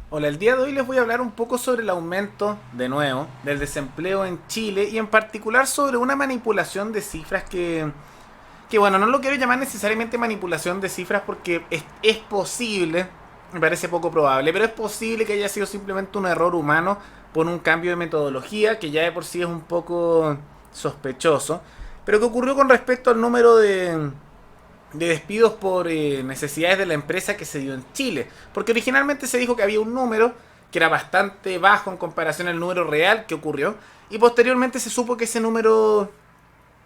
Hola, el día de hoy les voy a hablar un poco sobre el aumento, de nuevo, del desempleo en Chile y en particular sobre una manipulación de cifras que bueno, no lo quiero llamar necesariamente manipulación de cifras porque es posible, me parece poco probable, pero es posible que haya sido simplemente un error humano por un cambio de metodología que ya de por sí es un poco sospechoso, pero que ocurrió con respecto al número de despidos por necesidades de la empresa que se dio en Chile. Porque originalmente se dijo que había un número que era bastante bajo en comparación al número real que ocurrió. Y posteriormente se supo que ese número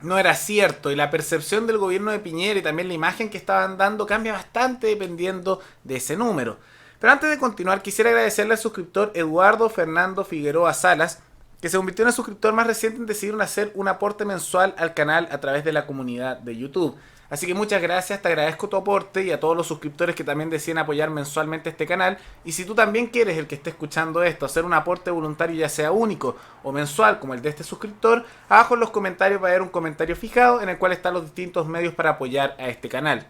no era cierto. Y la percepción del gobierno de Piñera y también la imagen que estaban dando cambia bastante dependiendo de ese número. Pero antes de continuar, quisiera agradecerle al suscriptor Eduardo Fernando Figueroa Salas, que se convirtió en el suscriptor más reciente en decidir hacer un aporte mensual al canal a través de la comunidad de YouTube. Así que muchas gracias, te agradezco tu aporte y a todos los suscriptores que también deciden apoyar mensualmente este canal. Y si tú también quieres, el que esté escuchando esto, hacer un aporte voluntario ya sea único o mensual como el de este suscriptor, abajo en los comentarios va a haber un comentario fijado en el cual están los distintos medios para apoyar a este canal.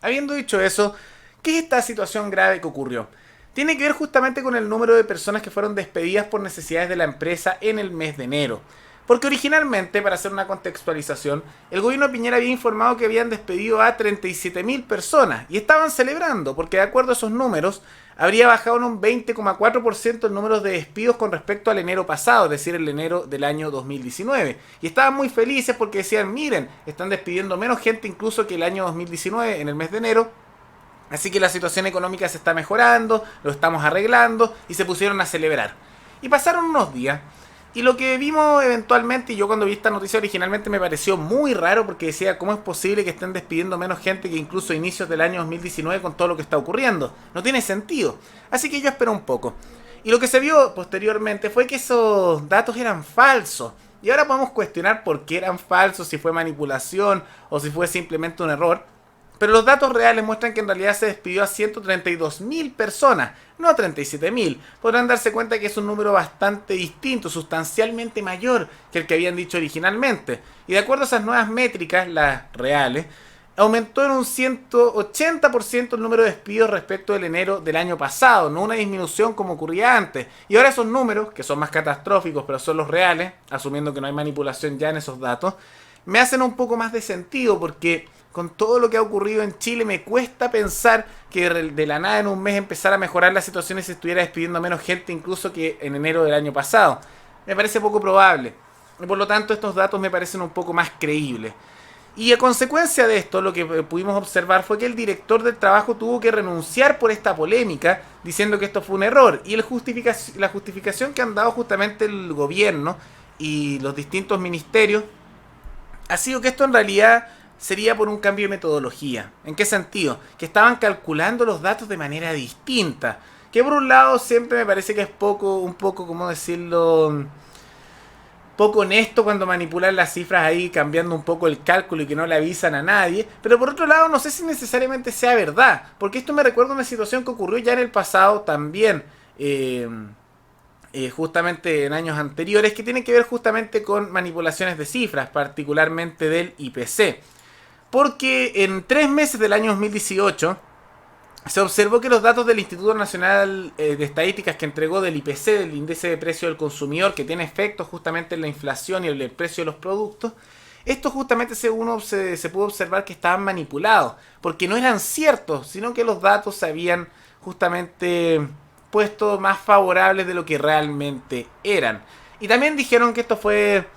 Habiendo dicho eso, ¿qué es esta situación grave que ocurrió? Tiene que ver justamente con el número de personas que fueron despedidas por necesidades de la empresa en el mes de enero. Porque originalmente, para hacer una contextualización, el gobierno de Piñera había informado que habían despedido a 37.000 personas y estaban celebrando, porque de acuerdo a esos números, habría bajado en un 20,4% el número de despidos con respecto al enero pasado, es decir, el enero del año 2019. Y estaban muy felices porque decían, miren, están despidiendo menos gente incluso que el año 2019 en el mes de enero. Así que la situación económica se está mejorando, lo estamos arreglando y se pusieron a celebrar. Y pasaron unos días y lo que vimos eventualmente, y yo cuando vi esta noticia originalmente me pareció muy raro porque decía, ¿cómo es posible que estén despidiendo menos gente que incluso a inicios del año 2019 con todo lo que está ocurriendo? No tiene sentido. Así que yo espero un poco. Y lo que se vio posteriormente fue que esos datos eran falsos. Y ahora podemos cuestionar por qué eran falsos, si fue manipulación o si fue simplemente un error. Pero los datos reales muestran que en realidad se despidió a 132.000 personas, no a 37.000. Podrán darse cuenta que es un número bastante distinto, sustancialmente mayor que el que habían dicho originalmente. Y de acuerdo a esas nuevas métricas, las reales, aumentó en un 180% el número de despidos respecto del enero del año pasado, no una disminución como ocurría antes. Y ahora esos números, que son más catastróficos, pero son los reales, asumiendo que no hay manipulación ya en esos datos, me hacen un poco más de sentido porque con todo lo que ha ocurrido en Chile me cuesta pensar que de la nada en un mes empezara a mejorar la situación y se estuviera despidiendo menos gente incluso que en enero del año pasado. Me parece poco probable. Y por lo tanto estos datos me parecen un poco más creíbles. Y a consecuencia de esto, lo que pudimos observar fue que el director del trabajo tuvo que renunciar por esta polémica, diciendo que esto fue un error. Y la justificación que han dado justamente el gobierno y los distintos ministerios ha sido que esto en realidad sería por un cambio de metodología. ¿En qué sentido? Que estaban calculando los datos de manera distinta. Que por un lado siempre me parece que es un poco, ¿cómo decirlo? Poco honesto cuando manipulan las cifras ahí cambiando un poco el cálculo y que no le avisan a nadie. Pero por otro lado no sé si necesariamente sea verdad. Porque esto me recuerda a una situación que ocurrió ya en el pasado también. Justamente en años anteriores, que tiene que ver justamente con manipulaciones de cifras, particularmente del IPC. Porque en 3 meses del año 2018 se observó que los datos del Instituto Nacional de Estadísticas que entregó del IPC, del índice de precio del consumidor, que tiene efectos justamente en la inflación y en el precio de los productos, esto justamente se pudo observar que estaban manipulados, porque no eran ciertos, sino que los datos se habían justamente puesto más favorables de lo que realmente eran. Y también dijeron que esto fue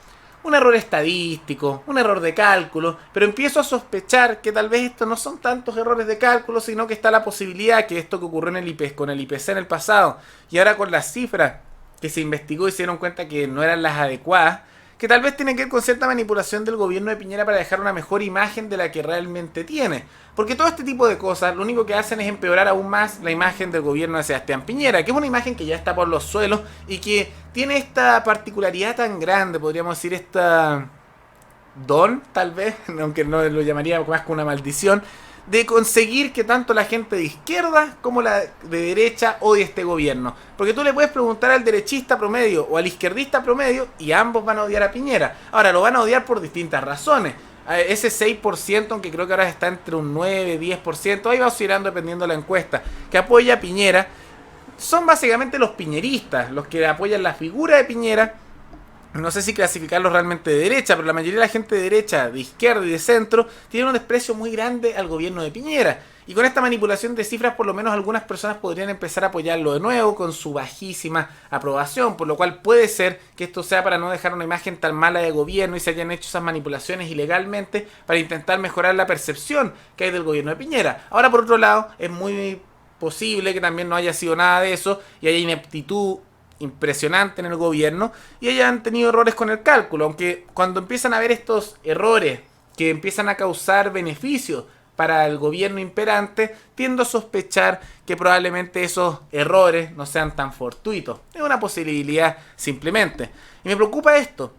un error estadístico, un error de cálculo, pero empiezo a sospechar que tal vez estos no son tantos errores de cálculo, sino que está la posibilidad que esto que ocurrió en el IPC, con el IPC en el pasado y ahora con las cifras que se investigó y se dieron cuenta que no eran las adecuadas, que tal vez tiene que ver con cierta manipulación del gobierno de Piñera para dejar una mejor imagen de la que realmente tiene. Porque todo este tipo de cosas lo único que hacen es empeorar aún más la imagen del gobierno de Sebastián Piñera, que es una imagen que ya está por los suelos y que tiene esta particularidad tan grande, podríamos decir esta don, tal vez, aunque no lo llamaría más que una maldición, de conseguir que tanto la gente de izquierda como la de derecha odie este gobierno. Porque tú le puedes preguntar al derechista promedio o al izquierdista promedio y ambos van a odiar a Piñera. Ahora, lo van a odiar por distintas razones. Ese 6%, aunque creo que ahora está entre un 9-10%, ahí va oscilando dependiendo de la encuesta, que apoya a Piñera, son básicamente los piñeristas, los que apoyan la figura de Piñera. No sé si clasificarlos realmente de derecha, pero la mayoría de la gente de derecha, de izquierda y de centro tiene un desprecio muy grande al gobierno de Piñera. Y con esta manipulación de cifras, por lo menos algunas personas podrían empezar a apoyarlo de nuevo con su bajísima aprobación, por lo cual puede ser que esto sea para no dejar una imagen tan mala de gobierno y se hayan hecho esas manipulaciones ilegalmente para intentar mejorar la percepción que hay del gobierno de Piñera. Ahora, por otro lado, es muy posible que también no haya sido nada de eso y haya ineptitud impresionante en el gobierno y hayan tenido errores con el cálculo, aunque cuando empiezan a ver estos errores que empiezan a causar beneficios para el gobierno imperante, tiendo a sospechar que probablemente esos errores no sean tan fortuitos. Es una posibilidad simplemente. Y me preocupa esto,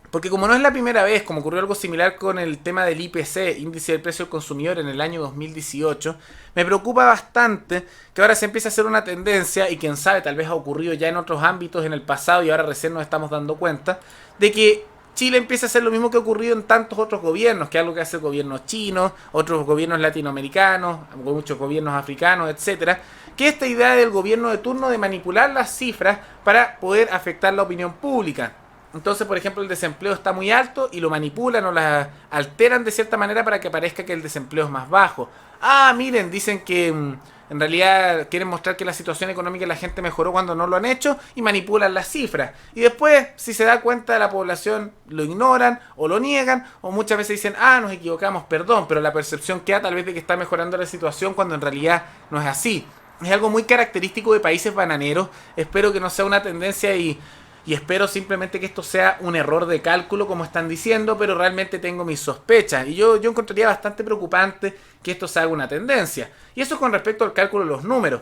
porque como no es la primera vez, como ocurrió algo similar con el tema del IPC, Índice del Precio del Consumidor, en el año 2018, me preocupa bastante que ahora se empiece a hacer una tendencia, y quién sabe, tal vez ha ocurrido ya en otros ámbitos en el pasado y ahora recién nos estamos dando cuenta, de que Chile empieza a hacer lo mismo que ha ocurrido en tantos otros gobiernos, que es algo que hace el gobierno chino, otros gobiernos latinoamericanos, muchos gobiernos africanos, etcétera, que esta idea del gobierno de turno de manipular las cifras para poder afectar la opinión pública. Entonces, por ejemplo, el desempleo está muy alto y lo manipulan o la alteran de cierta manera para que parezca que el desempleo es más bajo. Ah, miren, dicen que en realidad quieren mostrar que la situación económica de la gente mejoró cuando no lo han hecho y manipulan las cifras. Y después, si se da cuenta de la población, lo ignoran o lo niegan o muchas veces dicen, ah, nos equivocamos, perdón, pero la percepción queda tal vez de que está mejorando la situación cuando en realidad no es así. Es algo muy característico de países bananeros. Espero que no sea una tendencia y espero simplemente que esto sea un error de cálculo, como están diciendo, pero realmente tengo mis sospechas. Y yo encontraría bastante preocupante que esto sea una tendencia. Y eso con respecto al cálculo de los números.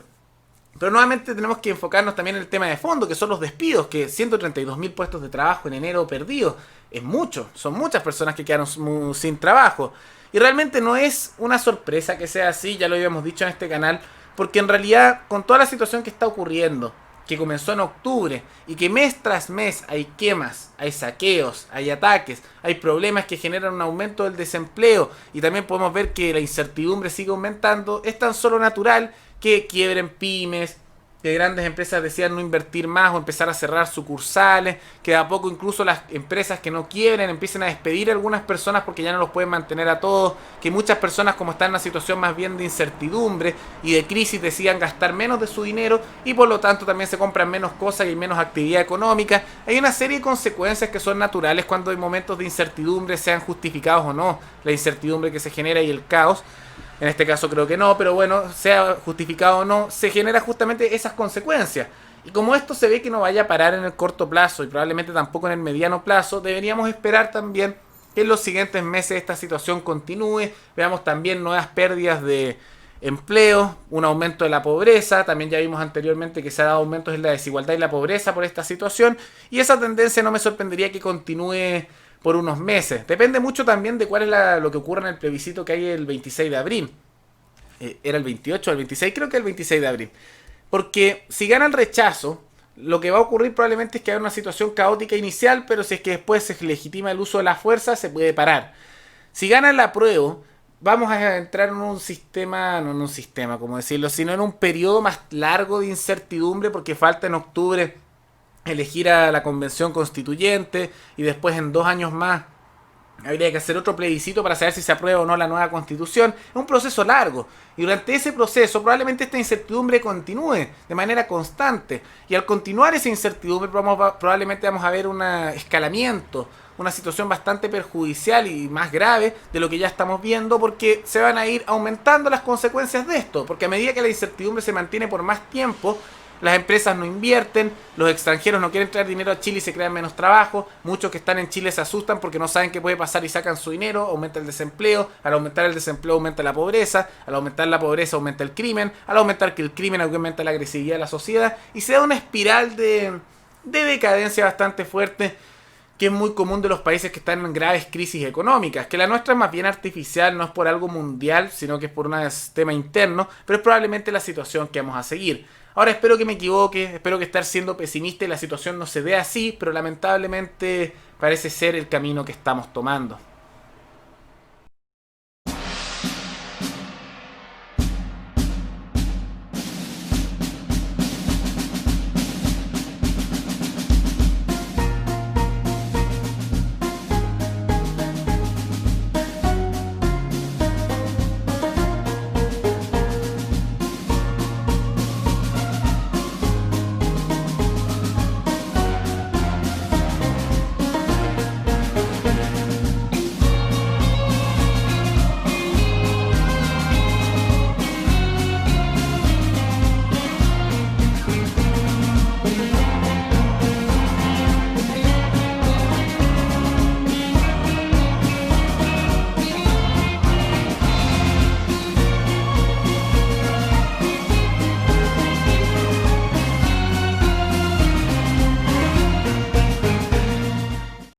Pero nuevamente tenemos que enfocarnos también en el tema de fondo, que son los despidos, que 132.000 puestos de trabajo en enero perdidos. Es mucho, son muchas personas que quedaron sin trabajo. Y realmente no es una sorpresa que sea así, ya lo habíamos dicho en este canal, porque en realidad con toda la situación que está ocurriendo, que comenzó en octubre y que mes tras mes hay quemas, hay saqueos, hay ataques, hay problemas que generan un aumento del desempleo y también podemos ver que la incertidumbre sigue aumentando, es tan solo natural que quiebren pymes, que grandes empresas decidan no invertir más o empezar a cerrar sucursales, que de a poco incluso las empresas que no quiebren empiecen a despedir a algunas personas porque ya no los pueden mantener a todos, que muchas personas, como están en una situación más bien de incertidumbre y de crisis, decidan gastar menos de su dinero y por lo tanto también se compran menos cosas y hay menos actividad económica. Hay una serie de consecuencias que son naturales cuando hay momentos de incertidumbre, sean justificados o no, la incertidumbre que se genera y el caos. En este caso creo que no, pero bueno, sea justificado o no, se genera justamente esas consecuencias. Y como esto se ve que no vaya a parar en el corto plazo y probablemente tampoco en el mediano plazo, deberíamos esperar también que en los siguientes meses esta situación continúe. Veamos también nuevas pérdidas de empleo, un aumento de la pobreza. También ya vimos anteriormente que se ha dado aumentos en la desigualdad y la pobreza por esta situación. Y esa tendencia no me sorprendería que continúe por unos meses. Depende mucho también de cuál es lo que ocurra en el plebiscito que hay el 26 de abril. ¿Era el 28 o el 26? Creo que el 26 de abril. Porque si gana el rechazo, lo que va a ocurrir probablemente es que haya una situación caótica inicial, pero si es que después se legitima el uso de la fuerza, se puede parar. Si gana el apruebo, vamos a entrar en un sistema, no en un sistema, como decirlo, sino en un periodo más largo de incertidumbre, porque falta en octubre elegir a la convención constituyente y después en 2 años más habría que hacer otro plebiscito para saber si se aprueba o no la nueva constitución. Es un proceso largo y durante ese proceso probablemente esta incertidumbre continúe de manera constante y al continuar esa incertidumbre probablemente vamos a ver un escalamiento, una situación bastante perjudicial y más grave de lo que ya estamos viendo, porque se van a ir aumentando las consecuencias de esto, porque a medida que la incertidumbre se mantiene por más tiempo, las empresas no invierten, los extranjeros no quieren traer dinero a Chile y se crean menos trabajo, muchos que están en Chile se asustan porque no saben qué puede pasar y sacan su dinero, aumenta el desempleo, al aumentar el desempleo aumenta la pobreza, al aumentar la pobreza aumenta el crimen, al aumentar que el crimen aumenta la agresividad de la sociedad y se da una espiral de decadencia bastante fuerte que es muy común de los países que están en graves crisis económicas, que la nuestra es más bien artificial, no es por algo mundial, sino que es por un tema interno, pero es probablemente la situación que vamos a seguir. Ahora espero que me equivoque, espero que estar siendo pesimista y la situación no se dé así, pero lamentablemente parece ser el camino que estamos tomando.